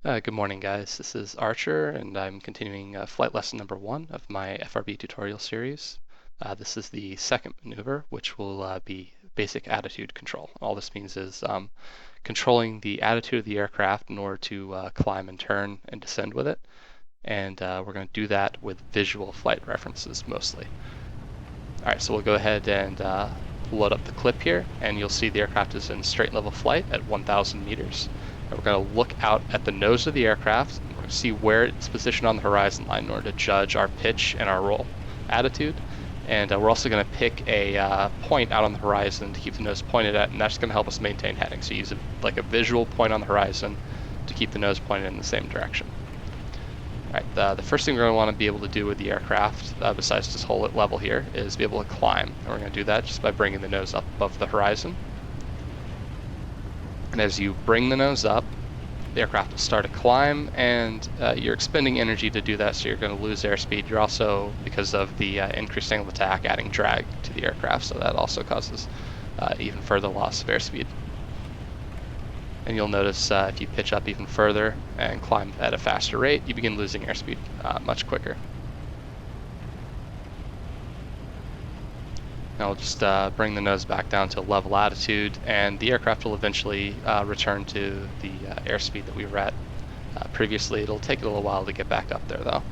Good morning, guys. This is Archer, and I'm continuing flight lesson number 1 of my FRB tutorial series. This is the second maneuver, which will be basic attitude control. All this means is controlling the attitude of the aircraft in order to climb and turn and descend with it. And we're going to do that with visual flight references mostly. All right, so we'll go ahead and load up the clip here, and you'll see the aircraft is in straight level flight at 1,000 meters. And we're going to look out at the nose of the aircraft. We're going to see where it's positioned on the horizon line in order to judge our pitch and our roll attitude. And we're also going to pick a point out on the horizon to keep the nose pointed at, and that's going to help us maintain heading. So use like a visual point on the horizon to keep the nose pointed in the same direction. All right, the first thing we're going to want to be able to do with the aircraft, besides just hold it level here, is be able to climb. And we're going to do that just by bringing the nose up above the horizon. And as you bring the nose up, the aircraft will start to climb, and you're expending energy to do that, so you're going to lose airspeed. You're also, because of the increased angle of attack, adding drag to the aircraft, so that also causes even further loss of airspeed. And you'll notice if you pitch up even further and climb at a faster rate, you begin losing airspeed much quicker. Now we'll just bring the nose back down to level attitude, and the aircraft will eventually return to the airspeed that we were at previously. It'll take a little while to get back up there though.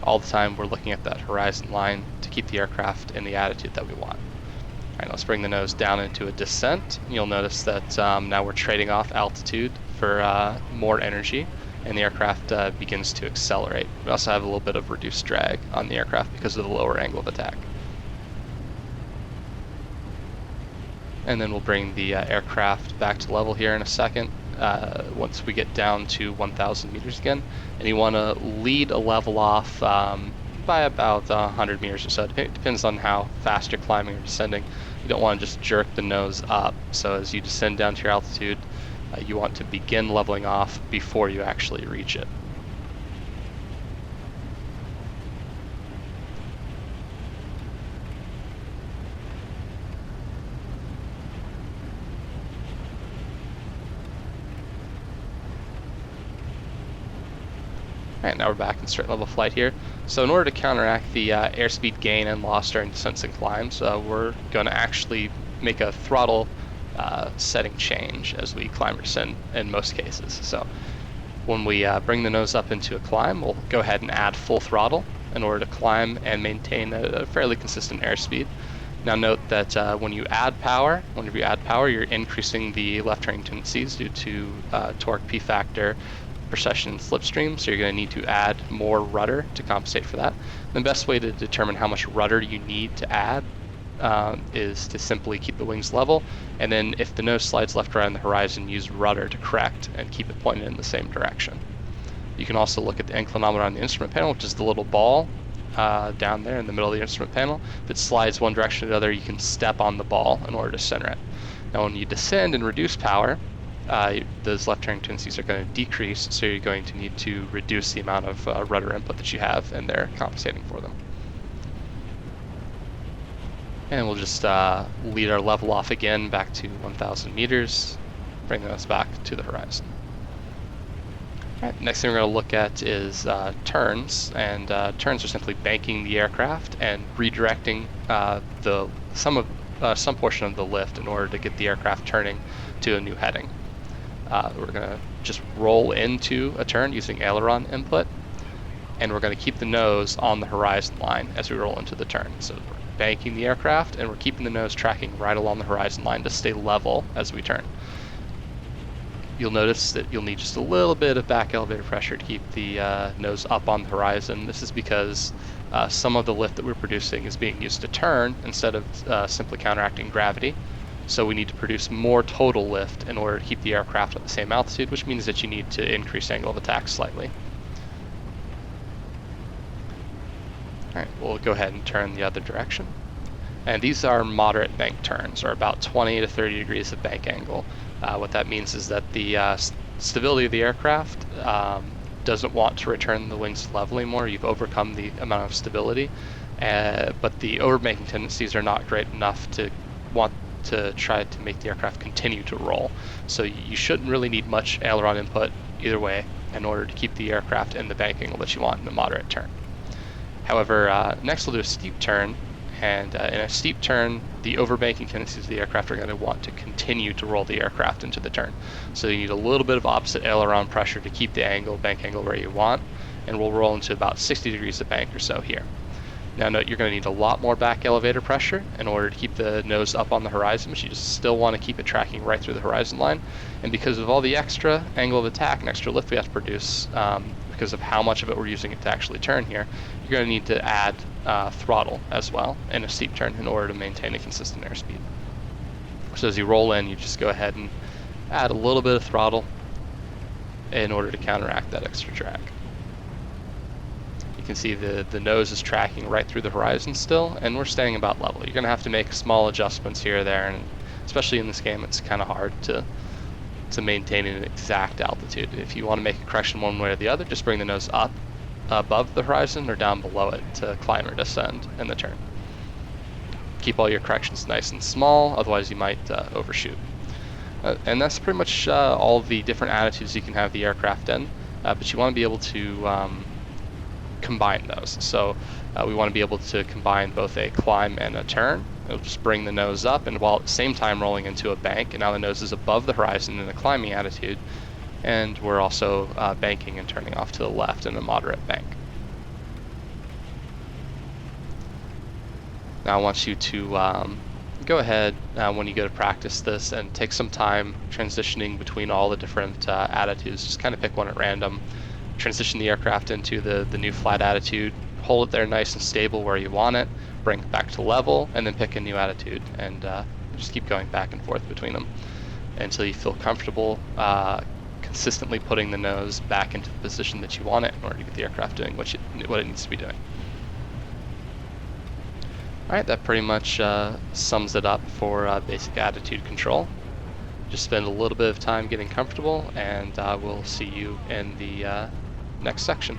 All the time we're looking at that horizon line to keep the aircraft in the attitude that we want. All right, let's bring the nose down into a descent. You'll notice that now we're trading off altitude for more energy, and the aircraft begins to accelerate. We also have a little bit of reduced drag on the aircraft because of the lower angle of attack. And then we'll bring the aircraft back to level here in a second, once we get down to 1,000 meters again. And you want to lead a level off by about 100 meters or so. It depends on how fast you're climbing or descending. You don't want to just jerk the nose up. So as you descend down to your altitude, you want to begin leveling off before you actually reach it. Alright, now we're back in straight level flight here. So in order to counteract the airspeed gain and loss during descents and climbs, we're going to actually make a throttle setting change as we climb or descend in most cases. So when we bring the nose up into a climb, we'll go ahead and add full throttle in order to climb and maintain a fairly consistent airspeed. Now note that when you add power, whenever you add power, you're increasing the left turning tendencies due to torque, P factor, precession, and slipstream, so you're going to need to add more rudder to compensate for that. The best way to determine how much rudder you need to add is to simply keep the wings level, and then if the nose slides left or right on the horizon, use rudder to correct and keep it pointed in the same direction. You can also look at the inclinometer on the instrument panel, which is the little ball down there in the middle of the instrument panel. If it slides one direction or the other, you can step on the ball in order to center it. Now when you descend and reduce power, those left turning tendencies are going to decrease, so you're going to need to reduce the amount of rudder input that you have, and they're compensating for them. And we'll just lead our level off again back to 1,000 meters, bringing us back to the horizon. All right, next thing we're going to look at is turns, and turns are simply banking the aircraft and redirecting some portion of the lift in order to get the aircraft turning to a new heading. We're going to just roll into a turn using aileron input, and we're going to keep the nose on the horizon line as we roll into the turn. So we're banking the aircraft, and we're keeping the nose tracking right along the horizon line to stay level as we turn. You'll notice that you'll need just a little bit of back elevator pressure to keep the nose up on the horizon. This is because some of the lift that we're producing is being used to turn instead of simply counteracting gravity. So we need to produce more total lift in order to keep the aircraft at the same altitude, which means that you need to increase angle of attack slightly. Alright, we'll go ahead and turn the other direction. And these are moderate bank turns, or about 20 to 30 degrees of bank angle. What that means is that the stability of the aircraft doesn't want to return the wings to level anymore. You've overcome the amount of stability, but the overbanking tendencies are not great enough to want to try to make the aircraft continue to roll. So you shouldn't really need much aileron input either way in order to keep the aircraft in the bank angle that you want in a moderate turn. However, next we'll do a steep turn, and in a steep turn, the overbanking tendencies of the aircraft are going to want to continue to roll the aircraft into the turn. So you need a little bit of opposite aileron pressure to keep the bank angle where you want, and we'll roll into about 60 degrees of bank or so here. Now note you're going to need a lot more back elevator pressure in order to keep the nose up on the horizon, but you just still want to keep it tracking right through the horizon line. And because of all the extra angle of attack and extra lift we have to produce, because of how much of it we're using it to actually turn here, you're going to need to add throttle as well in a steep turn in order to maintain a consistent airspeed. So as you roll in, you just go ahead and add a little bit of throttle in order to counteract that extra drag. You can see the nose is tracking right through the horizon still, and we're staying about level. You're going to have to make small adjustments here or there, and especially in this game, it's kind of hard to maintain an exact altitude. If you want to make a correction one way or the other, just bring the nose up above the horizon or down below it to climb or descend in the turn. Keep all your corrections nice and small, otherwise you might overshoot. And that's pretty much all the different attitudes you can have the aircraft in, but you want to be able to combine those. So we want to be able to combine both a climb and a turn. It'll just bring the nose up, and while at the same time rolling into a bank, and now the nose is above the horizon in a climbing attitude, and we're also banking and turning off to the left in a moderate bank. Now I want you to go ahead when you go to practice this and take some time transitioning between all the different attitudes. Just kind of pick one at random, transition the aircraft into the new flat attitude, hold it there nice and stable where you want it, bring it back to level, and then pick a new attitude, and just keep going back and forth between them until you feel comfortable consistently putting the nose back into the position that you want it in order to get the aircraft doing what it needs to be doing. Alright, that pretty much sums it up for basic attitude control. Just spend a little bit of time getting comfortable, and we'll see you in the next section.